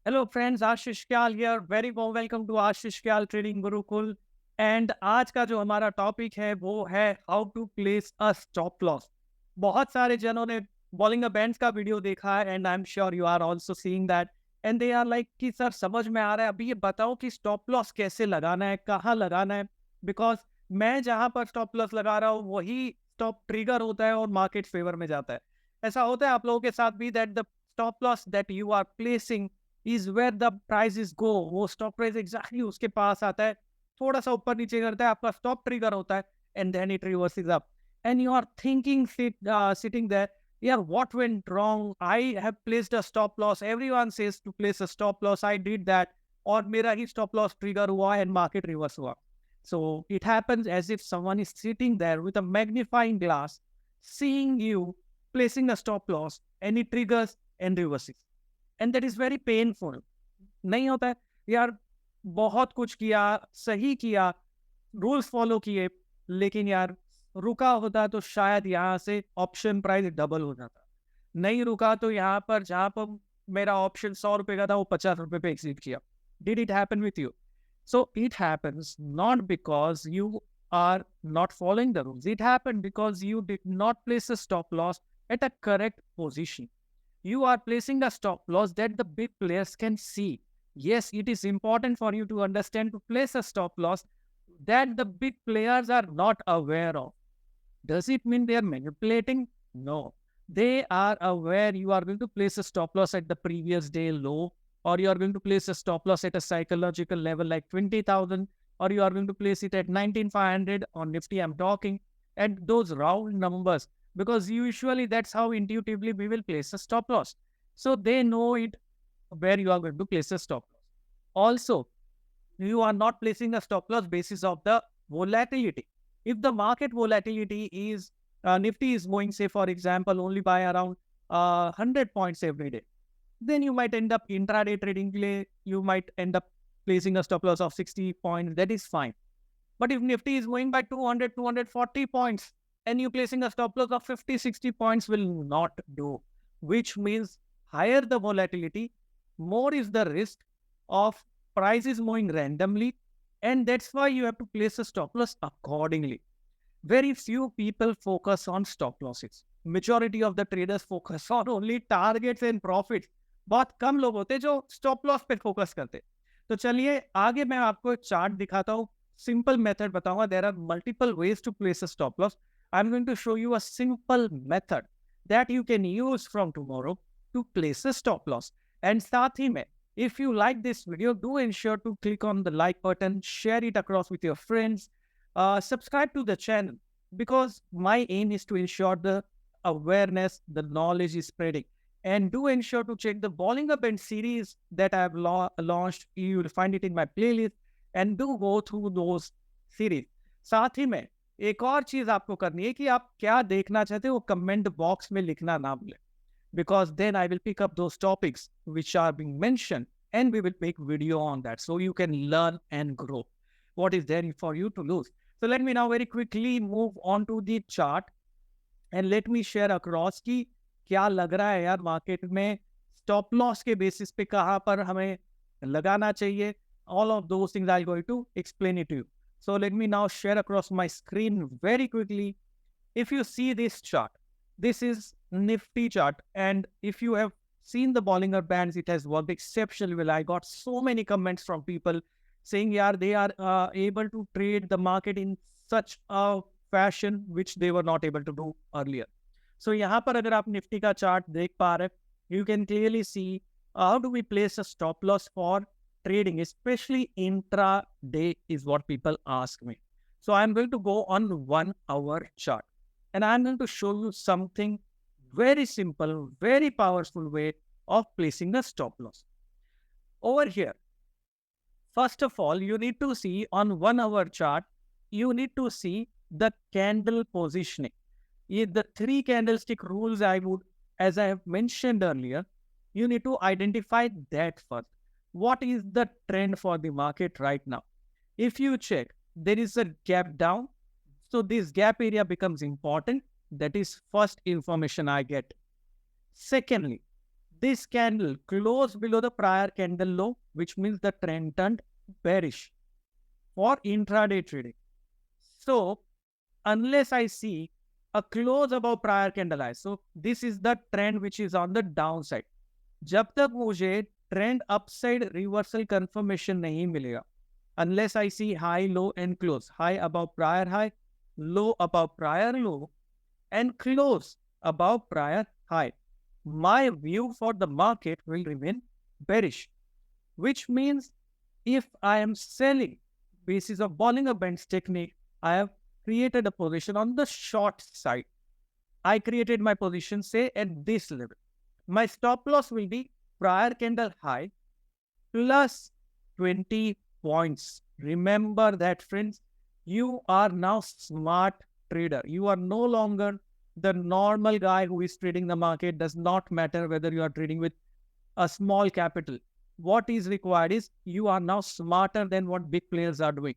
Hello friends, Ashish Kyal here. Very warm welcome to Ashish Kyal Trading Gurukul. And आज का जो हमारा topic है वो है how to place a stop loss. बहुत सारे जनों ने बॉलिंग बैंड्स का वीडियो देखा है and I am sure you are also seeing that and they are like कि सर समझ में आ रहा है, अभी ये बताओ कि स्टॉप लॉस कैसे लगाना है, कहाँ लगाना है। बिकॉज मैं जहाँ पर स्टॉप लॉस लगा रहा हूँ वही स्टॉप ट्रिगर होता है और मार्केट फेवर में जाता है। ऐसा होता है आप लोगों के साथ भी that the stop loss that you are placing is where the prices go, वो स्टॉप प्राइस एग्जैक्टली उसके पास आता है, थोड़ा सा ऊपर नीचे करता है, आपका स्टॉप ट्रिगर होता है and then it reverses up and you are thinking sitting there, यार what went wrong, I have placed a stop loss, everyone says to place a stop loss, I did that और मेरा ही stop loss trigger हुआ and market reverse हुआ। So it happens as if someone is sitting there with a magnifying glass, seeing you placing a stop loss, and it triggers and reverses. And that is very painful. नहीं होता है यार, बहुत कुछ किया, सही किया, रूल्स फॉलो किए, लेकिन यार रुका होता तो शायद यहाँ से ऑप्शन प्राइस डबल हो जाता। नहीं रुका तो यहाँ पर जहाँ पर मेरा ऑप्शन 100 रुपए का था वो 50 रुपए पे एक्सीड किया। Did it happen with you? So it happens not because you are not following the rules. It happened because you did not place a stop loss at a correct position. You are placing a stop loss that the big players can see. Yes, it is important for you to understand to place a stop loss that the big players are not aware of. Does it mean they are manipulating? No. They are aware you are going to place a stop loss at the previous day low, or you are going to place a stop loss at a psychological level like 20,000, or you are going to place it at 19,500 on Nifty. I'm talking at those round numbers because usually that's how intuitively we will place a stop loss. So they know it where you are going to place a stop loss. Also, you are not placing a stop loss basis of the volatility. If the market volatility is Nifty is going, say, for example, only by around 100 points every day, then you might end up intraday trading play. You might end up placing a stop loss of 60 points. That is fine. But if Nifty is going by 200, 240 points, and you placing a stop loss of 50, 60 points will not do, which means higher the volatility, more is the risk of prices moving randomly. And that's why you have to place a stop loss accordingly. Very few people focus on stop losses. Majority of the traders focus on only targets and profits. बहुत कम लोग होते जो stop loss पे focus करते। तो चलिए आगे मैं आपको एक चार्ट दिखाता हूँ, सिंपल मेथड बताऊंगा। There are multiple ways to place a stop loss. I am going to show you a simple method that you can use from tomorrow to place a stop loss. And साथ ही में if you like this video, do ensure to click on the like button, share it across with your friends, subscribe to the channel, because my aim is to ensure the awareness, the knowledge is spreading. And do ensure to check the Bollinger Band series that I have launched. You will find it in my playlist, and do go through those series. साथ ही में एक और चीज आपको करनी है कि आप क्या देखना चाहते हो वो कमेंट बॉक्स में लिखना ना भूलें, because then I will pick up those topics which are being mentioned and we will make video on that so you can learn and grow. What is there for you to lose? So let me now very quickly move on to the chart and let me share across कि क्या लग रहा है यार market में stop loss के basis पे कहाँ पर हमें लगाना चाहिए. All of those things I'm going to explain it to you. So let me now share across my screen very quickly. If you see this chart, this is Nifty chart, and if you have seen the Bollinger Bands, it has worked exceptionally well. I got so many comments from people saying, yeah, they are able to trade the market in such a fashion which they were not able to do earlier. So यहाँ पर अगर आप Nifty का chart देख पा रहे, you can clearly see how do we place a stop loss for trading, especially intra-day is what people ask me. So I'm going to go on 1 hour chart and I'm going to show you something very simple, very powerful way of placing a stop loss. Over here, first of all, you need to see on 1 hour chart, you need to see the candle positioning. The 3 candlestick rules as I have mentioned earlier, you need to identify that first. What is the trend for the market right now? If you check, there is a gap down. So this gap area becomes important. That is first information I get. Secondly, this candle closed below the prior candle low, which means the trend turned bearish for intraday trading. So unless I see a close above prior candle high, so this is the trend which is on the downside. जब तक मुझे trend upside reversal confirmation नहीं मिलेगा, unless I see high, low and close, high above prior high, low above prior low, and close above prior high, my view for the market will remain bearish, which means if I am selling basis of Bollinger Bands technique, I have created a position on the short side. I created my position, say, at this level. My stop loss will be prior candle high plus 20 points. Remember that, friends. You are now smart trader. You are no longer the normal guy who is trading the market. Does not matter whether you are trading with a small capital. What is required is you are now smarter than what big players are doing.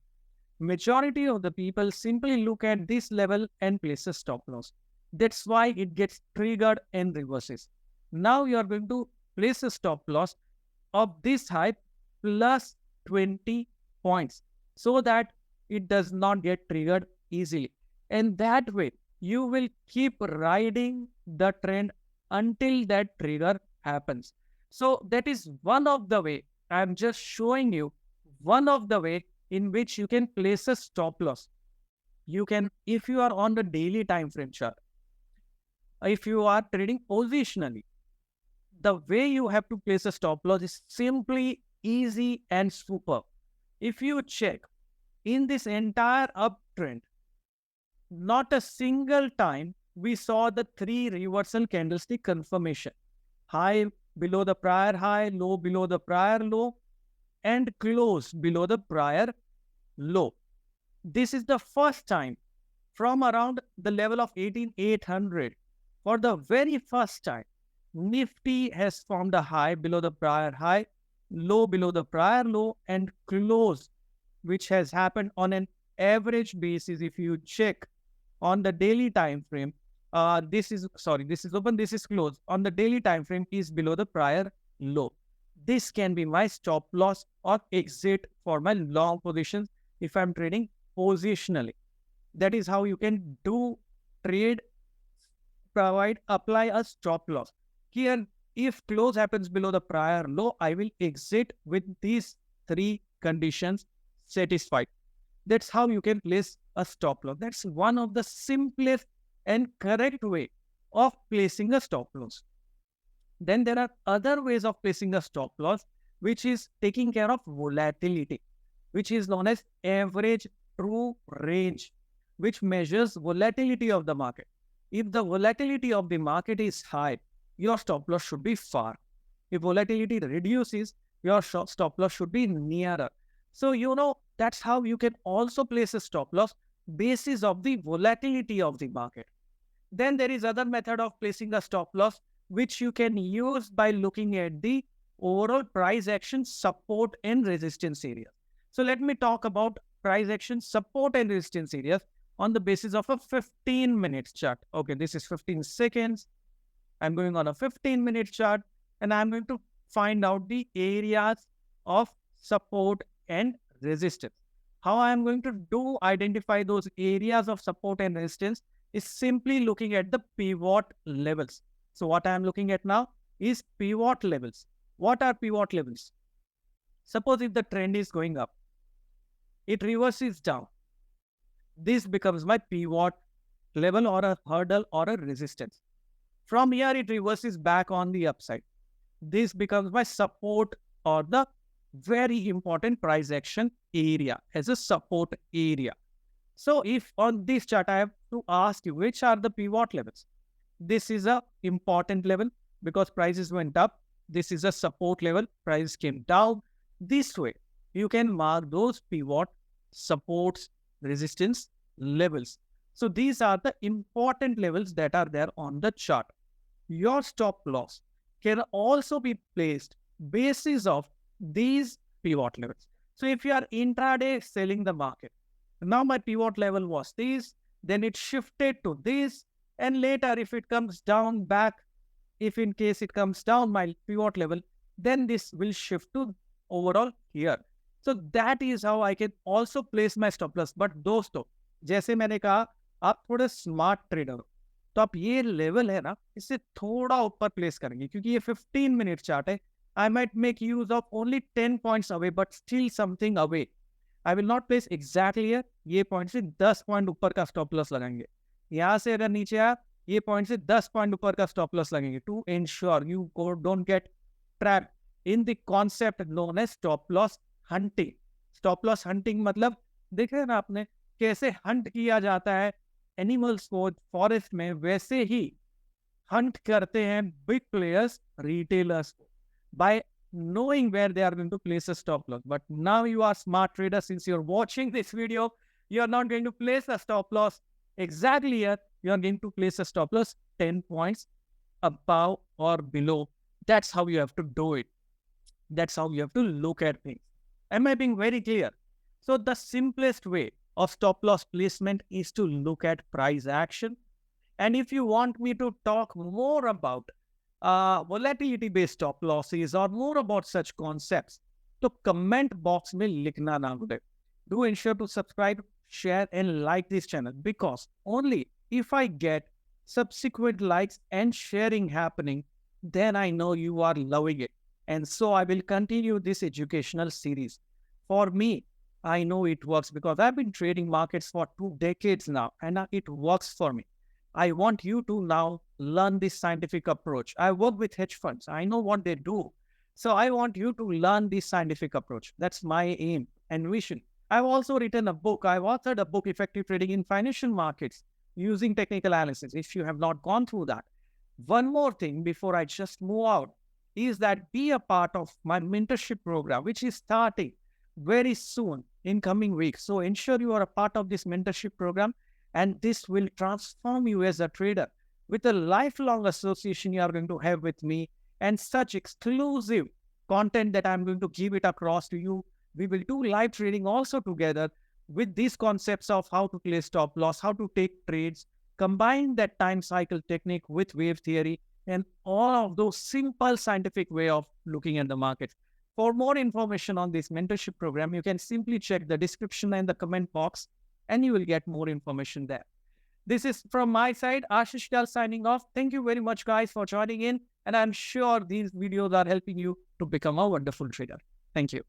Majority of the people simply look at this level and place a stop loss. That's why it gets triggered and reverses. Now you are going to place a stop loss of this high plus 20 points so that it does not get triggered easily. And that way, you will keep riding the trend until that trigger happens. So that is one of the way. I'm just showing you one of the way in which you can place a stop loss. You can, if you are on the daily time frame chart, if you are trading positionally, the way you have to place a stop loss is simply easy and super. If you check in this entire uptrend, not a single time we saw the 3 reversal candlestick confirmation. High below the prior high, low below the prior low, and close below the prior low. This is the first time from around the level of 18,800. For the very first time, Nifty has formed a high below the prior high, low below the prior low, and close, which has happened on an average basis. If you check on the daily time frame, this is open, this is closed. On the daily time frame is below the prior low. This can be my stop loss or exit for my long positions if I'm trading positionally. That is how you can do trade, apply a stop loss. Here, if close happens below the prior low, I will exit with these 3 conditions satisfied. That's how you can place a stop loss. That's one of the simplest and correct way of placing a stop loss. Then there are other ways of placing a stop loss, which is taking care of volatility, which is known as average true range, which measures volatility of the market. If the volatility of the market is high, your stop loss should be far. If volatility reduces, your stop loss should be nearer. So, that's how you can also place a stop loss basis of the volatility of the market. Then there is other method of placing a stop loss, which you can use by looking at the overall price action support and resistance area. So let me talk about price action support and resistance areas on the basis of a 15 minutes chart. Okay, this is 15 seconds. I'm going on a 15-minute chart and I'm going to find out the areas of support and resistance. How I'm going to identify those areas of support and resistance is simply looking at the pivot levels. So what I'm looking at now is pivot levels. What are pivot levels? Suppose if the trend is going up, it reverses down. This becomes my pivot level or a hurdle or a resistance. From here, it reverses back on the upside. This becomes my support or the very important price action area as a support area. So if on this chart, I have to ask you, which are the pivot levels? This is a important level because prices went up. This is a support level. Price came down. This way, you can mark those pivot supports, resistance levels. So these are the important levels that are there on the chart. Your stop loss can also be placed basis of these pivot levels. So if you are intraday selling the market, now my pivot level was this, then it shifted to this, and later if it comes down back If in case it comes down my pivot level, then this will shift to overall here. So that is how I can also place my stop loss. But दोस्तों, जैसे मैंने कहा, आप थोड़े smart trader हो, तो आप ये लेवल है ना, इससे थोड़ा ऊपर प्लेस करेंगे, क्योंकि ये 15 मिनट चार्ट है. I might make use of only 10 points away, but still something away. I will not place exactly here. ये पॉइंट से 10 पॉइंट ऊपर का स्टॉप लॉस लगाएंगे. यहाँ से अगर नीचे आया, ये पॉइंट से 10 पॉइंट ऊपर का स्टॉप लॉस लगेंगे, to ensure you don't get trap in the concept known as stop loss hunting. Stop loss hunting मतलब देख रहे हैं ना आपने, कैसे हंट किया जाता है एनिमल्स को फॉरेस्ट में, वैसे ही हंट करते हैं बिग प्लेयर्स रिटेलर्स को by knowing where they are going to place a stop loss. But now you are smart trader, since you're watching this video, you're not going to place a stop loss exactly here. You're going to place a stop loss 10 points above or below. That's how you have to do it. That's how you have to look at things. Am I being very clear? So the simplest way of stop loss placement is to look at price action. And if you want me to talk more about volatility based stop losses or more about such concepts, तो comment box में लिखना ना भूलें. Do ensure to subscribe, share and like this channel, because only if I get subsequent likes and sharing happening, then I know you are loving it. And so I will continue this educational series. For me, I know it works because I've been trading markets for 2 decades now, and it works for me. I want you to now learn this scientific approach. I work with hedge funds. I know what they do. So I want you to learn this scientific approach. That's my aim and vision. I've also written a book. I've authored a book, Effective Trading in Financial Markets, using technical analysis, if you have not gone through that. One more thing before I just move out is that be a part of my mentorship program, which is starting very soon in coming weeks. So ensure you are a part of this mentorship program, and this will transform you as a trader with a lifelong association you are going to have with me, and such exclusive content that I'm going to give it across to you. We will do live trading also together with these concepts of how to place stop loss, how to take trades, combine that time cycle technique with wave theory, and all of those simple scientific way of looking at the market. For more information on this mentorship program, you can simply check the description and the comment box, and you will get more information there. This is from my side, Ashish Kyal signing off. Thank you very much, guys, for joining in. And I'm sure these videos are helping you to become a wonderful trader. Thank you.